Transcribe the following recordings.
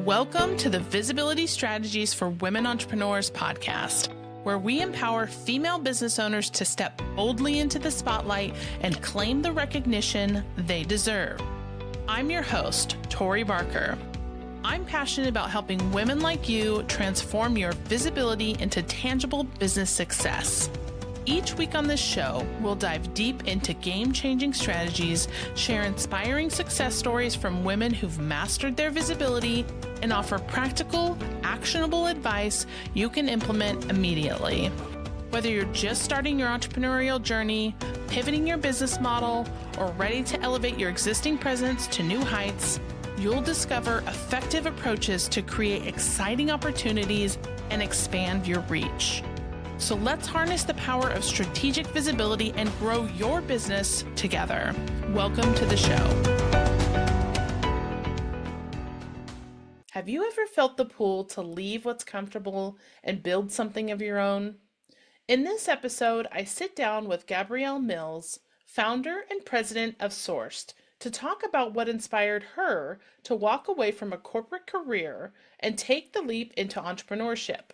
Welcome to the Visibility Strategies for Women Entrepreneurs podcast, where we empower female business owners to step boldly into the spotlight and claim the recognition they deserve. I'm your host, Tori Barker. I'm passionate about helping women like you transform your visibility into tangible business success. Each week on this show, we'll dive deep into game-changing strategies, share inspiring success stories from women who've mastered their visibility, and offer practical, actionable advice you can implement immediately. Whether you're just starting your entrepreneurial journey, pivoting your business model, or ready to elevate your existing presence to new heights, you'll discover effective approaches to create exciting opportunities and expand your reach. So let's harness the power of strategic visibility and grow your business together. Welcome to the show. Have you ever felt the pull to leave what's comfortable and build something of your own? In this episode, I sit down with Gabrielle Mills, founder and president of Sourced, to talk about what inspired her to walk away from a corporate career and take the leap into entrepreneurship.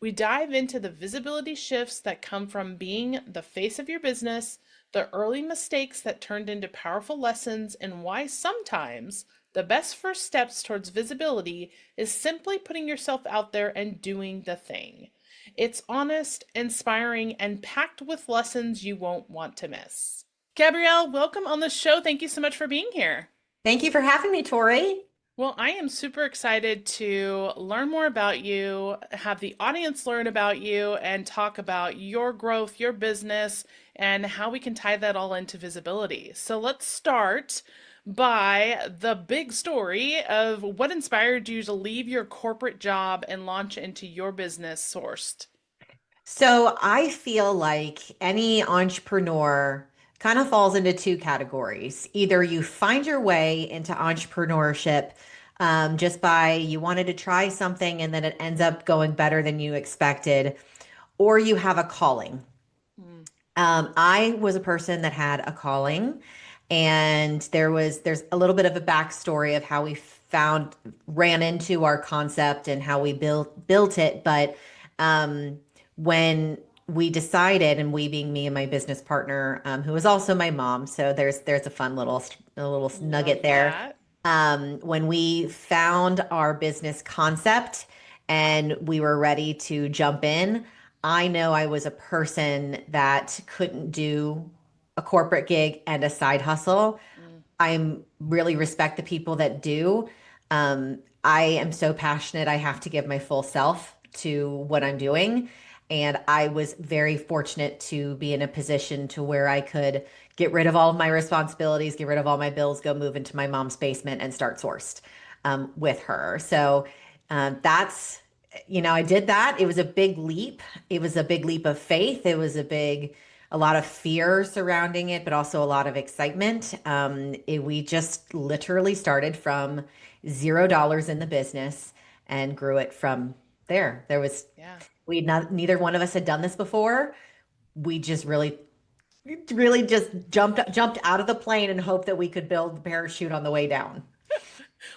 We dive into the visibility shifts that come from being the face of your business, the early mistakes that turned into powerful lessons, and why sometimes the best first steps towards visibility is simply putting yourself out there and doing the thing. It's honest, inspiring, and packed with lessons you won't want to miss. Gabrielle, welcome on the show. Thank you so much for being here. Thank you for having me, Tori. Well, I am super excited to learn more about you, have the audience learn about you, and talk about your growth, your business, and how we can tie that all into visibility. So let's start by the big story of what inspired you to leave your corporate job and launch into your business, Sourced. So I feel like any entrepreneur kind of falls into two categories. Either you find your way into entrepreneurship just by you wanted to try something and then it ends up going better than you expected, or you have a calling. I was a person that had a calling, and there's a little bit of a backstory of how we ran into our concept and how we built it. But when we decided, and we being me and my business partner, who is also my mom, so there's a fun little nugget there. When we found our business concept and we were ready to jump in, I know I was a person that couldn't do a corporate gig and a side hustle. I really respect the people that do. I am so passionate. I have to give my full self to what I'm doing. And I was very fortunate to be in a position to where I could get rid of all of my responsibilities, get rid of all my bills, go move into my mom's basement and start Sourced with her. So that's, I did that. It was a big leap. It was a big leap of faith. It was a lot of fear surrounding it, but also a lot of excitement. We just literally started from $0 in the business and grew it from there. Neither one of us had done this before. We just really just jumped out of the plane and hoped that we could build the parachute on the way down.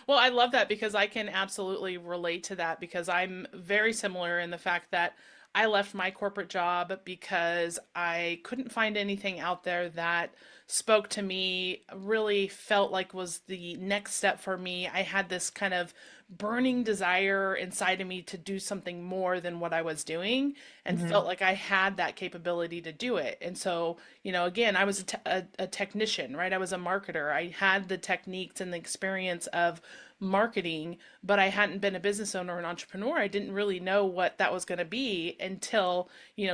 Well, I love that because I can absolutely relate to that because I'm very similar in the fact that I left my corporate job because I couldn't find anything out there that spoke to me, really felt like was the next step for me. I had this kind of burning desire inside of me to do something more than what I was doing and felt like I had that capability to do it. And so, again, I was a technician, right? I was a marketer. I had the techniques and the experience of marketing, but I hadn't been a business owner or an entrepreneur. I didn't really know what that was going to be until,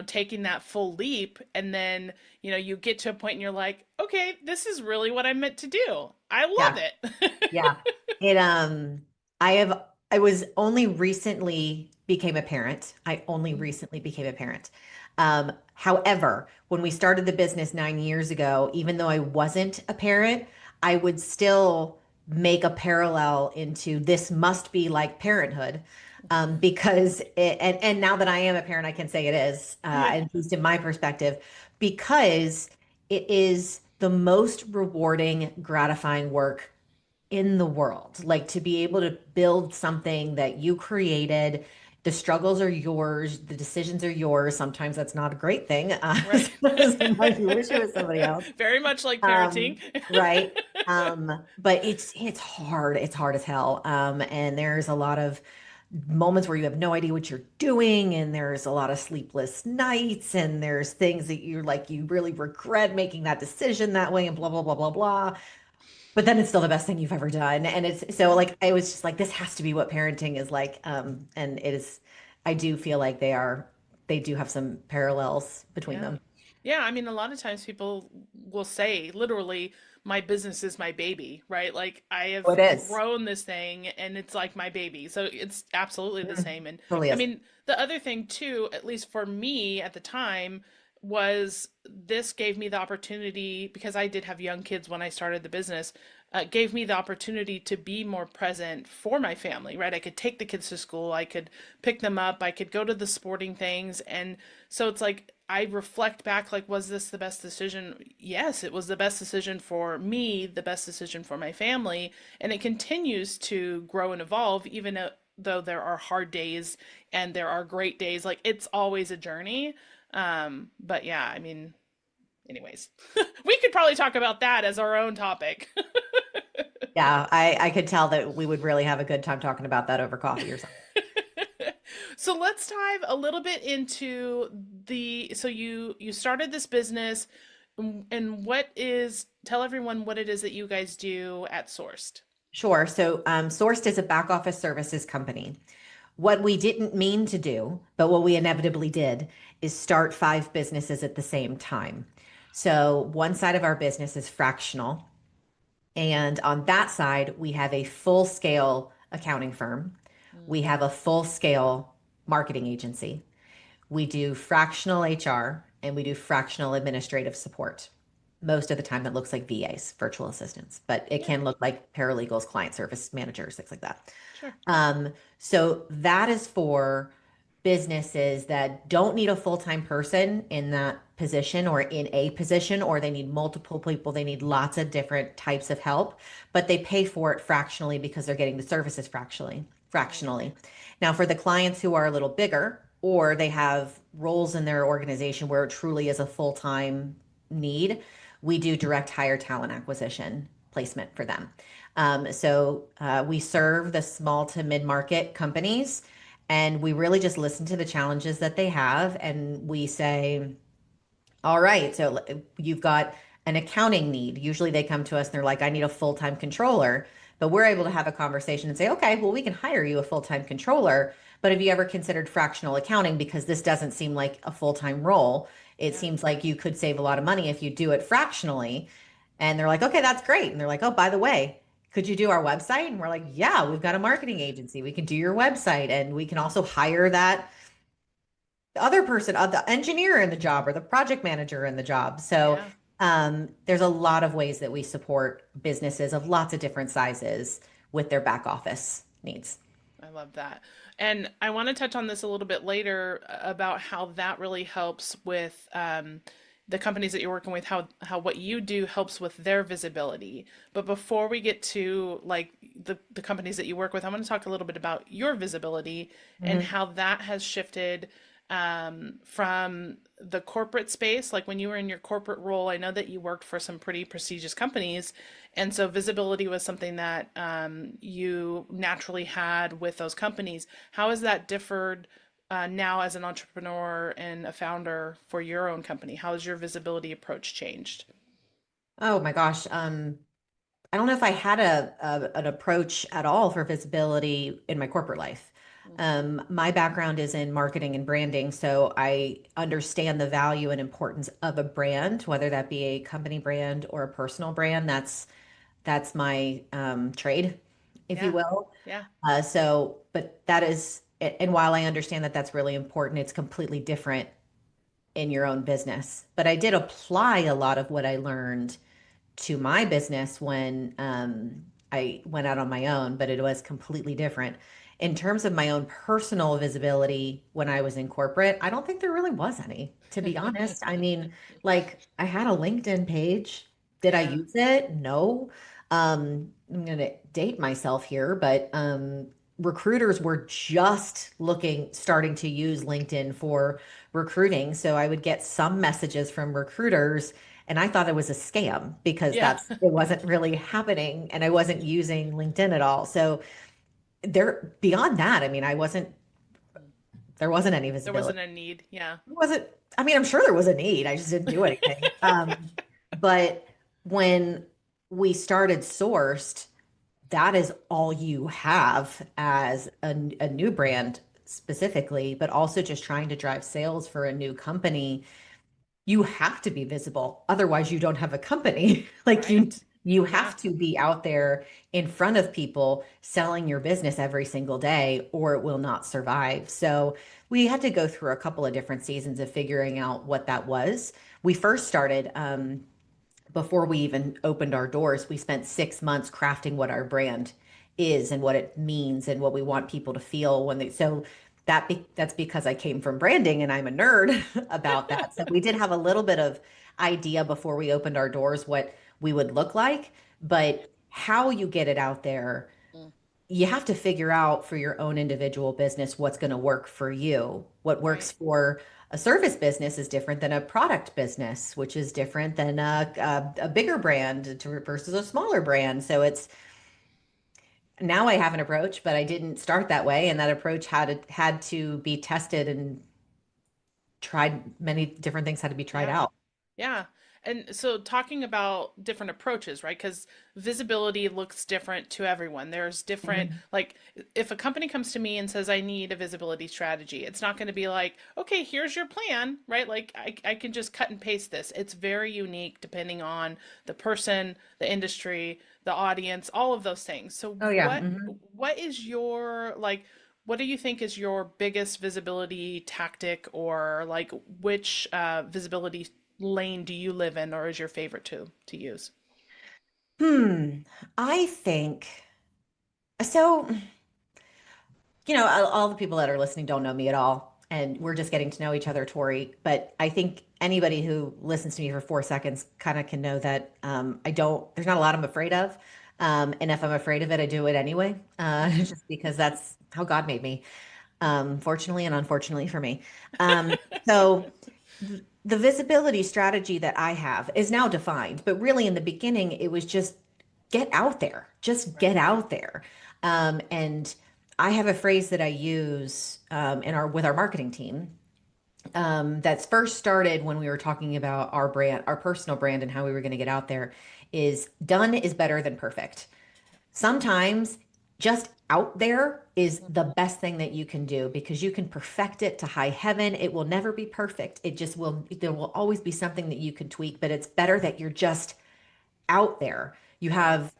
taking that full leap. And then, you get to a point and you're like, okay, this is really what I'm meant to do. I love it. Yeah. I was only recently became a parent. I only recently became a parent. However, when we started the business 9 years ago, even though I wasn't a parent, I would still make a parallel into this must be like parenthood. Because and now that I am a parent, I can say it is, at least in my perspective, because it is the most rewarding, gratifying work in the world. Like to be able to build something that you created. The struggles are yours, the decisions are yours. Sometimes that's not a great thing. Right. Sometimes you wish it was somebody else. Very much like parenting. Um, right. But it's hard. It's hard as hell. And there's a lot of moments where you have no idea what you're doing, and there's a lot of sleepless nights, and there's things that you're like you really regret making that decision that way, and blah blah blah blah blah. But then it's still the best thing you've ever done. And it's so Yeah. like I was just like, this has to be what parenting is like. And it is, I do feel like they do have some parallels between Yeah. them. Yeah, I mean, a lot of times people will say literally, my business is my baby, right? Like I Oh, have it is. grown this thing and it's like my baby. So it's absolutely the Mhm. same. And Totally I is. mean, the other thing too, at least for me at the time, was this gave me the opportunity because I did have young kids when I started the business, gave me the opportunity to be more present for my family, right? I could take the kids to school, I could pick them up, I could go to the sporting things. And so it's like, I reflect back, like, was this the best decision? Yes, it was the best decision for me, the best decision for my family. And it continues to grow and evolve, even though there are hard days and there are great days. Like, it's always a journey. But yeah, I mean, anyways, we could probably talk about that as our own topic. Yeah, I could tell that we would really have a good time talking about that over coffee or something. So let's dive a little bit into so you started this business and what is tell everyone what it is that you guys do at Sourced. Sure. So, Sourced is a back office services company. What we didn't mean to do, but what we inevitably did, is start five businesses at the same time. So, one side of our business is fractional. And on that side, we have a full scale accounting firm. We Mm, have a full scale marketing agency. We do fractional HR and we do fractional administrative support. Most of the time, it looks like VAs, virtual assistants, but it yeah, can look like paralegals, client service managers, things like that. sure. So that is for businesses that don't need a full-time person in that position or in a position, or they need multiple people. They need lots of different types of help, but they pay for it fractionally because they're getting the services Right. fractionally. Now, for the clients who are a little bigger, or they have roles in their organization where it truly is a full-time need, we do direct hire talent acquisition placement for them. We serve the small to mid market companies, and we really just listen to the challenges that they have. And we say, all right, so you've got an accounting need. Usually they come to us and they're like, I need a full time controller. But we're able to have a conversation and say, okay, well, we can hire you a full time controller. But have you ever considered fractional accounting? Because this doesn't seem like a full time role. It Yeah. seems like you could save a lot of money if you do it fractionally. And they're like, okay, that's great. And they're like, oh, by the way, could you do our website? And we're like, yeah, we've got a marketing agency. We can do your website. And we can also hire that other person, the engineer in the job or the project manager in the job. So Yeah. there's a lot of ways that we support businesses of lots of different sizes with their back office needs. I love that. And I want to touch on this a little bit later about how that really helps with the companies that you're working with, how what you do helps with their visibility. But before we get to like the companies that you work with, I want to talk a little bit about your visibility and Mhm. how that has shifted from the corporate space. Like when you were in your corporate role, I know that you worked for some pretty prestigious companies. And so visibility was something that you naturally had with those companies. How has that differed now as an entrepreneur and a founder for your own company? How has your visibility approach changed? Oh my gosh. I don't know if I had an approach at all for visibility in my corporate life. Mhm. My background is in marketing and branding, so I understand the value and importance of a brand, whether that be a company brand or a personal brand. That's my trade, if you Yeah, will. yeah, But that is, and while I understand that that's really important, it's completely different in your own business. But I did apply a lot of what I learned to my business when I went out on my own, but it was completely different. In terms of my own personal visibility when I was in corporate, I don't think there really was any, to be honest. I mean, like I had a LinkedIn page. Did I yeah, use it? No. I'm going to date myself here, but recruiters were just starting to use LinkedIn for recruiting. So I would get some messages from recruiters, and I thought it was a scam because Yeah. it wasn't really happening, and I wasn't using LinkedIn at all. So beyond that, I mean, there wasn't any There visibility. wasn't a need. Yeah. It wasn't, I mean, I'm sure there was a need. I just didn't do anything. But when we started Sourced, that is all you have as a new brand specifically, but also just trying to drive sales for a new company. You have to be visible. Otherwise, you don't have a company. Like Right. you Yeah. have to be out there in front of people selling your business every single day, or it will not survive. So we had to go through a couple of different seasons of figuring out what that was. We first started before we even opened our doors, we spent 6 months crafting what our brand is and what it means and what we want people to feel when they so that's because I came from branding and I'm a nerd about that. So we did have a little bit of idea before we opened our doors what we would look like, but how you get it out there, Mm, you have to figure out for your own individual business what's going to work for you. What works right. for a service business is different than a product business, which is different than a bigger brand versus a smaller brand. So it's now I have an approach, but I didn't start that way, and that approach had to be tested and tried. Many different things had to be tried Yeah. out. Yeah. And so talking about different approaches, right? Because visibility looks different to everyone. There's different, Mhm. like, if a company comes to me and says, I need a visibility strategy, it's not going to be like, okay, here's your plan, right? Like, I can just cut and paste this. It's very unique depending on the person, the industry, the audience, all of those things. So Oh yeah. Mhm. what is your, like, what do you think is your biggest visibility tactic, or like which visibility lane do you live in, or is your favorite to use? Hmm. I think so. All the people that are listening don't know me at all, and we're just getting to know each other, Tori. But I think anybody who listens to me for 4 seconds kind of can know that I don't, there's not a lot I'm afraid of. And if I'm afraid of it, I do it anyway, just because that's how God made me, fortunately and unfortunately for me. So the visibility strategy that I have is now defined, but really in the beginning, it was get out there, just Right. get out there. And I have a phrase that I use in our with our marketing team that's first started when we were talking about our brand, our personal brand, and how we were going to get out there. Is done is better than perfect. Sometimes just out there is the Mhm. best thing that you can do because you can perfect it to high heaven. It will never be perfect. It just will, there will always be something that you can tweak, but it's better that you're just out there. Right.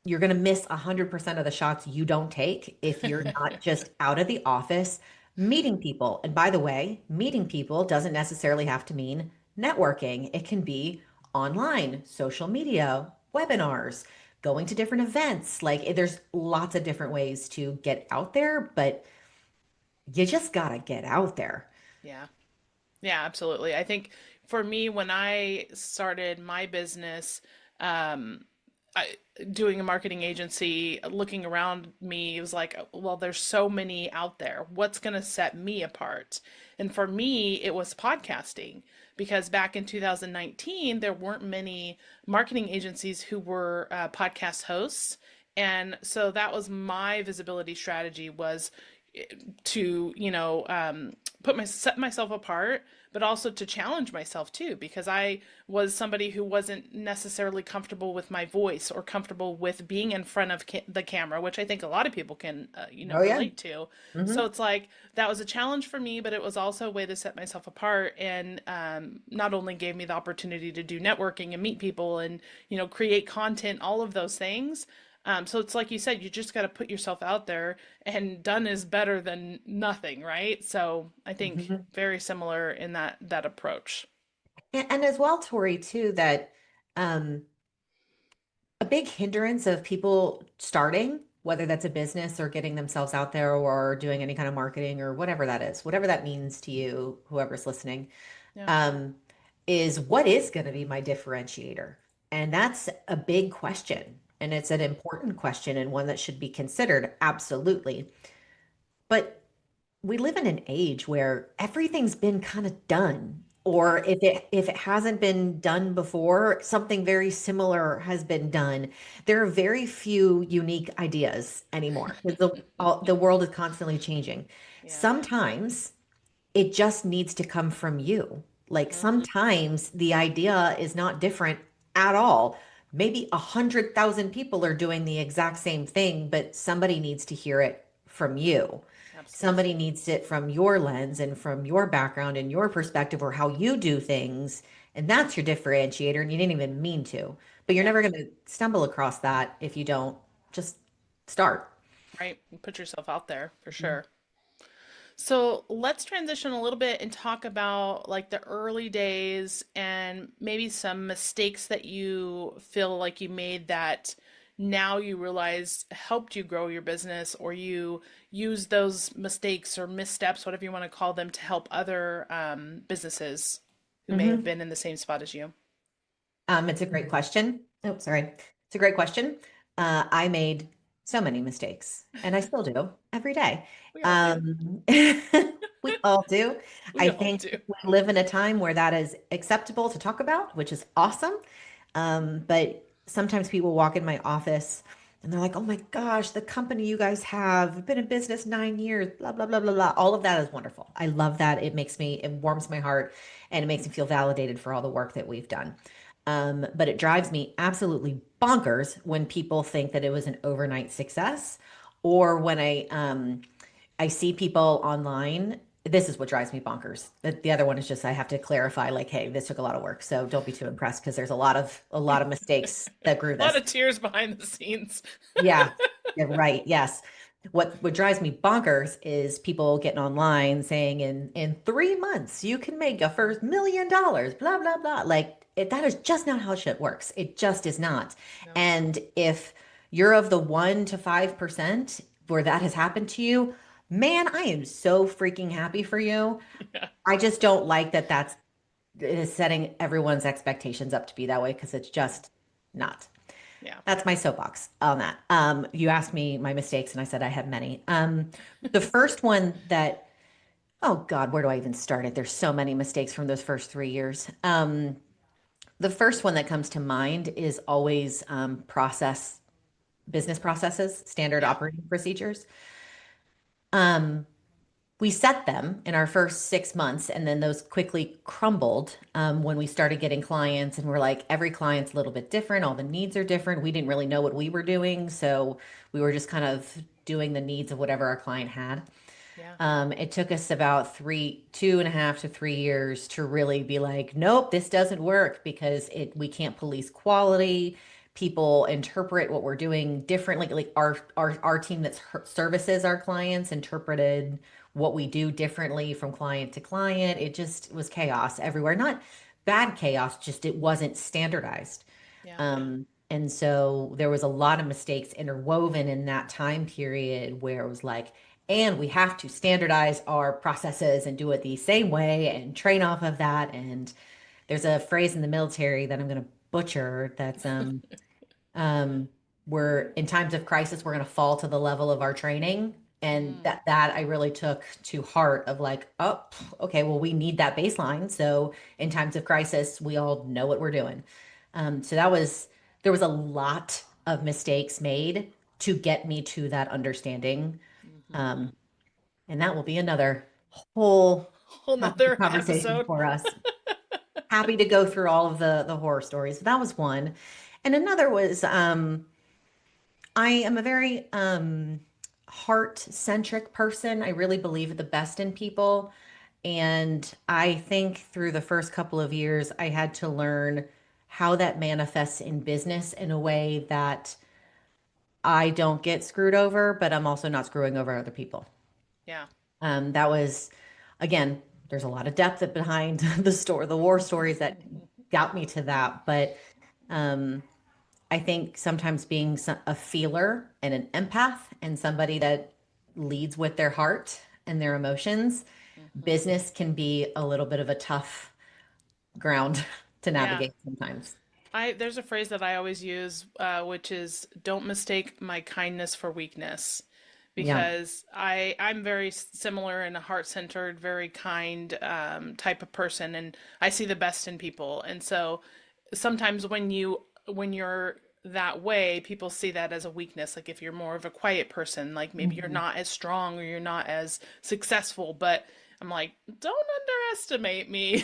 You're going to miss 100% of the shots you don't take if you're not just out of the office meeting people. And by the way, meeting people doesn't necessarily have to mean networking. It can be online, social media, webinars, going to different events. There's lots of different ways to get out there, but you just got to get out there. Yeah. Yeah, absolutely. I think for me, when I started my business, um, I, doing a marketing agency, looking around me, it was like, well, there's so many out there. What's going to set me apart? And for me, it was podcasting, because back in 2019, there weren't many marketing agencies who were podcast hosts. And so that was my visibility strategy, was to, set myself apart, but also to challenge myself too, because I was somebody who wasn't necessarily comfortable with my voice or comfortable with being in front of the camera, which I think a lot of people can, Oh yeah. relate to. So Hmm. it's like that was a challenge for me, but it was also a way to set myself apart, and not only gave me the opportunity to do networking and meet people and, create content, all of those things. So it's like you said, you just got to put yourself out there, and done is better than nothing, right? So I think Hmm. very similar in that approach. And as well, Tori, too, that um, a big hindrance of people starting, whether that's a business or getting themselves out there or doing any kind of marketing or whatever that is, whatever that means to you, whoever's listening, Yeah. um, is what is going to be my differentiator? And that's a big question. and it's an important question and one that should be considered, absolutely. But we live in an age where everything's been kind of done. Or Yeah. if it hasn't been done before, something very similar has been done. There are very few unique ideas anymore. The world is constantly changing. Yeah. Sometimes it just needs to come from you. Like Hmm. sometimes the idea is not different at all. Maybe 100,000 people are doing the exact same thing, but somebody needs to hear it from you. Somebody Absolutely. needs it from your lens and from your background and your perspective or how you do things. And that's your differentiator, and you didn't even mean to. But you're Yeah. never going to stumble across that if you don't just start. Right. You put yourself out there for sure. So let's transition a little bit and talk about like the early days and maybe some mistakes that you feel like you made that now you realize helped you grow your business, or you use those mistakes or missteps, whatever you want to call them, to help other businesses who may have Mhm. been in the same spot as you. It's a great question. Oh, sorry. It's a great question. I made so many mistakes, and I still do every day. We all do. We all do. We I all think do. we live in a time where that is acceptable to talk about, which is awesome. But sometimes people walk in my office and they're like, "Oh my gosh, the company you guys have been in business 9 years, blah, blah, blah, blah, blah." All of that is wonderful. I love that. It warms my heart and it makes me feel validated for all the work that we've done. But it drives me absolutely bonkers when people think that it was an overnight success, or when I see people online. This is what drives me bonkers. The other one is just I have to clarify, like, hey, this took a lot of work, so don't be too impressed because there's a lot of mistakes that grew A lot this. of tears behind the scenes. Yeah, yeah, right. Yes. What drives me bonkers is people getting online saying in 3 months you can make your first $1 million, blah blah blah. Like that is just not how shit works. It just is not. No. And if you're of the 1 to 5% where that has happened to you, man, I am so freaking happy for you. Yeah. I just don't like that that's is setting everyone's expectations up to be that way because it's just not. Yeah. That's my soapbox on that. You asked me my mistakes, and I said I had many. The first one that, oh God, where do I even start it? There's so many mistakes from those first 3 years. The first one that comes to mind is always business processes, standard Yeah. operating procedures. Um, we set them in our first 6 months, and then those quickly crumbled when we started getting clients. And we're like, every client's a little bit different. All the needs are different. We didn't really know what we were doing. So we were just kind of doing the needs of whatever our client had. Yeah. It took us about 2.5 to 3 years to really be like, nope, this doesn't work because we can't police quality. People interpret what we're doing differently. Like our team that services our clients interpreted what we do differently from client to client. It just was chaos everywhere. Not bad chaos, just it wasn't standardized. Yeah. And so there was a lot of mistakes interwoven in that time period where it was like, and we have to standardize our processes and do it the same way and train off of that. And there's a phrase in the military that I'm going to butcher that's um, we're in times of crisis, we're going to fall to the level of our training. And Mm. that I really took to heart of like, oh, okay, well, we need that baseline. So in times of crisis, we all know what we're doing. So there was a lot of mistakes made to get me to that understanding. Hmm. Um, and that will be another whole Whole topic of nother conversation episode. for us. Happy to go through all of the horror stories. That was one. And another was I am a very heart-centric person. I really believe the best in people. And I think through the first couple of years, I had to learn how that manifests in business in a way that I don't get screwed over, but I'm also not screwing over other people. Yeah. That was, again, there's a lot of depth behind the war stories that got me to that. But um, I think sometimes being a feeler and an empath and somebody that leads with their heart and their emotions, Hmm. business can be a little bit of a tough ground to Yeah. navigate sometimes. I there's a phrase that I always use, which is "Don't mistake my kindness for weakness," Yeah. because I'm very similar and a heart-centered, very kind type of person, and I see the best in people. And so sometimes when you're that way, people see that as a weakness. Like if you're more of a quiet person, like maybe you're Mhm. not as strong or you're not as successful. But I'm like, don't underestimate me.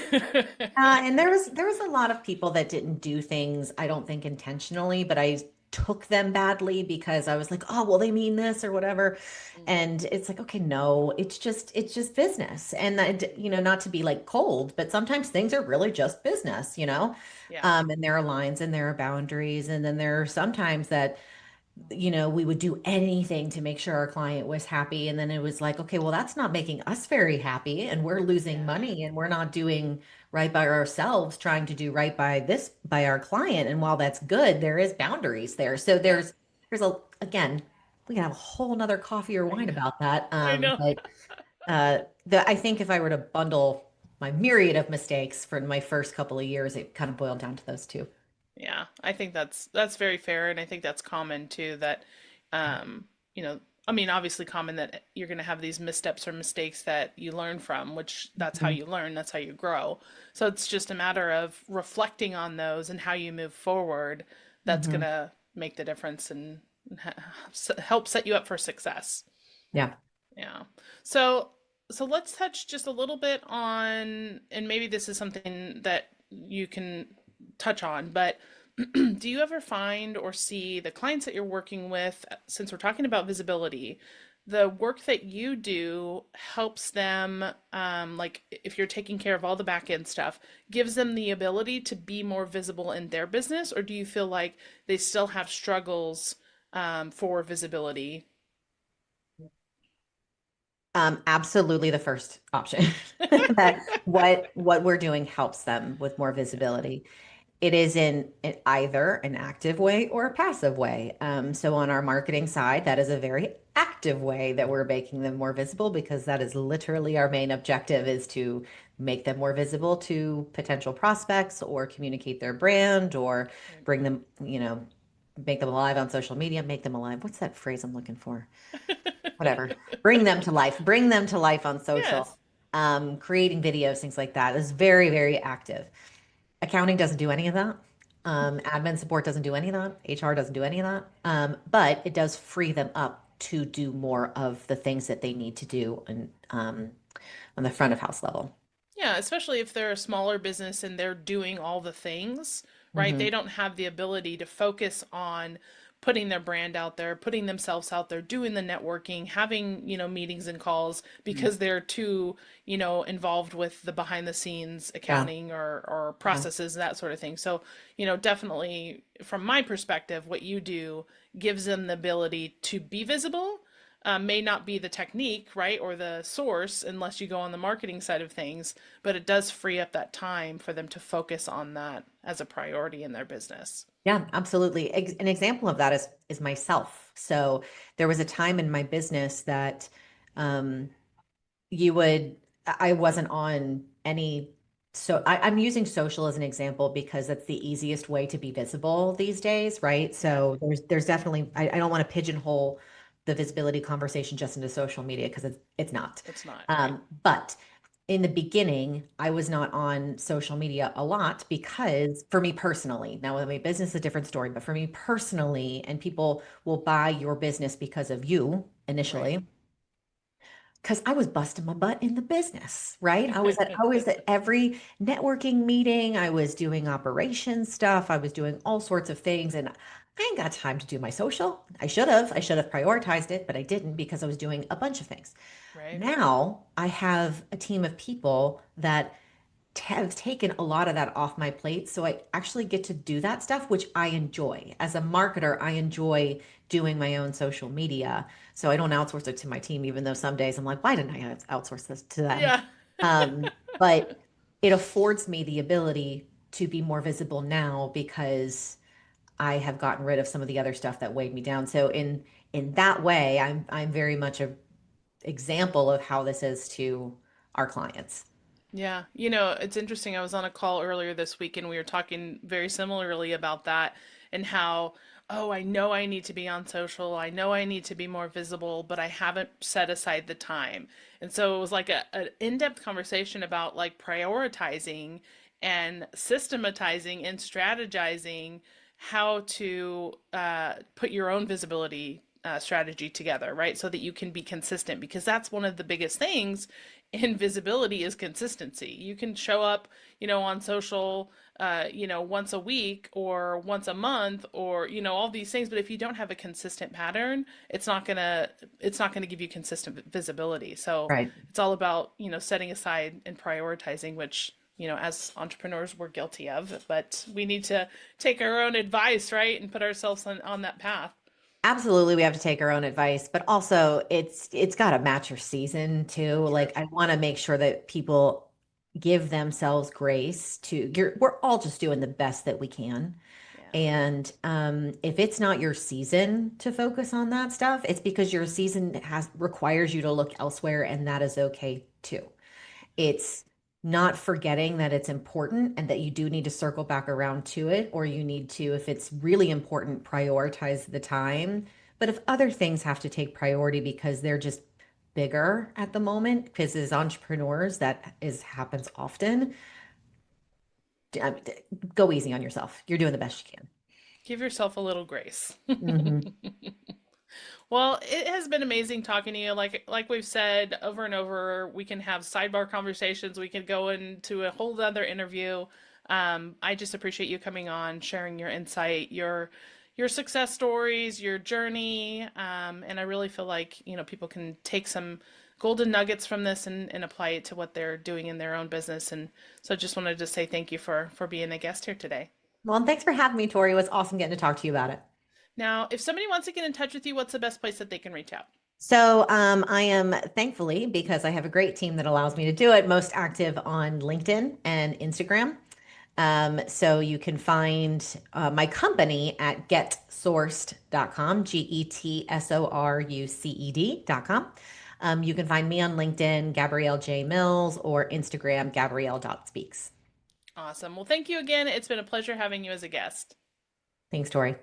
And there was a lot of people that didn't do things, I don't think intentionally, but I took them badly because I was like, oh, well, they mean this or whatever. And it's like, okay, no, it's just business. And that, not to be like cold, but sometimes things are really just business, Yeah, And there are lines and there are boundaries. And then there are sometimes that we would do anything to make sure our client was happy. And then it was like, okay, well, that's not making us very happy. And we're losing yeah, money and we're not doing right by ourselves, trying to do right by our client. And while that's good, there is boundaries there. So yeah. again, we can have a whole nother coffee or I wine know. about that. I know. I think if I were to bundle my myriad of mistakes for my first couple of years, it kind of boiled down to those two. Yeah, I think that's very fair, and I think that's common too. That, you know, I mean, obviously common that you're going to have these missteps or mistakes that you learn from, which that's how Mhm. you learn, that's how you grow. So it's just a matter of reflecting on those and how you move forward. That's going Mhm. to make the difference and help set you up for success. Yeah. Yeah. So so let's touch just a little bit on, and maybe this is something that you can touch on, but do you ever find or see the clients that you're working with, since we're talking about visibility, the work that you do helps them, like if you're taking care of all the back end stuff, gives them the ability to be more visible in their business, or do you feel like they still have struggles for visibility? Absolutely the first option. That what we're doing helps them with more visibility. It is in either an active way or a passive way. So on our marketing side, that is a very active way that we're making them more visible because that is literally our main objective is to make them more visible to potential prospects or communicate their brand or Right. bring them, make them alive on social media, make them alive. What's that phrase I'm looking for? Whatever. Bring them to life on social. Yes. Creating videos, things like that is very, very active. Accounting doesn't do any of that. Admin support doesn't do any of that. HR doesn't do any of that. But it does free them up to do more of the things that they need to do on the front of house level. Yeah, especially if they're a smaller business and they're doing all the things, right? Hmm. They don't have the ability to focus on putting their brand out there, putting themselves out there, doing the networking, having, meetings and calls because they're too, involved with the behind the scenes Yeah, accounting or yeah, processes, that sort of thing. So, definitely from my perspective, what you do gives them the ability to be visible, may not be the technique, right, or the source unless you go on the marketing side of things, but it does free up that time for them to focus on that as a priority in their business. yeah, absolutely. An example of that is myself. So there was a time in my business that um, you would I wasn't on any so I'm using social as an example because that's the easiest way to be visible these days, right? Yeah, So there's definitely I don't want to pigeonhole the visibility conversation just into social media because it's not. it's not, right? But in the beginning, I was not on social media a lot because for me personally, now with my business is a different story, but for me personally, and people will buy your business because of you Right. initially because I was busting my butt in the business, right? I was at every networking meeting. I was doing operations stuff. I was doing all sorts of things, and I ain't got time to do my social. I should have. I should have prioritized it, but I didn't because I was doing a bunch of things. Right. Now I have a team of people that have taken a lot of that off my plate. So I actually get to do that stuff, which I enjoy. As a marketer, I enjoy doing my own social media. So I don't outsource it to my team, even though some days I'm like, why didn't I outsource this to them? Yeah. But it affords me the ability to be more visible now because I have gotten rid of some of the other stuff that weighed me down. So in that way, I'm very much a example of how this is to our clients. Yeah, it's interesting. I was on a call earlier this week and we were talking very similarly about that and how, oh, I know I need to be on social. I know I need to be more visible, but I haven't set aside the time. And so it was like an in-depth conversation about like prioritizing and systematizing and strategizing how to put your own visibility strategy together, right? So that you can be consistent because that's one of the biggest things in visibility is consistency. You can show up, on social, once a week or once a month or, all these things. But if you don't have a consistent pattern, it's not gonna give you consistent visibility. So Right. it's all about, setting aside and prioritizing, which, as entrepreneurs, we're guilty of, but we need to take our own advice, right? And put ourselves on that path. Absolutely, we have to take our own advice, but also it's got to match your season too. True. Like I want to make sure that people give themselves grace to we're all just doing the best that we can. Yeah. And if it's not your season to focus on that stuff, it's because your season has requires you to look elsewhere, and that is okay too. It's not forgetting that it's important and that you do need to circle back around to it, or you need to, if it's really important, prioritize the time. But if other things have to take priority because they're just bigger at the moment, because as entrepreneurs, that is happens often, uh, go easy on yourself. You're doing the best you can. Give yourself a little grace. Hmm. Well, it has been amazing talking to you. Like we've said over and over, we can have sidebar conversations. We can go into a whole other interview. I just appreciate you coming on, sharing your insight, your success stories, your journey, and I really feel like people can take some golden nuggets from this and apply it to what they're doing in their own business. And so, just wanted to say thank you for being a guest here today. Well, and thanks for having me, Tori. It was awesome getting to talk to you about it. Now, if somebody wants to get in touch with you, what's the best place that they can reach out? So I am thankfully, because I have a great team that allows me to do it, most active on LinkedIn and Instagram. So you can find my company at getsourced.com, getsoruced.com. You can find me on LinkedIn, Gabrielle J. Mills, or Instagram, Gabrielle.speaks. Awesome. Well, thank you again. It's been a pleasure having you as a guest. Thanks, Tori.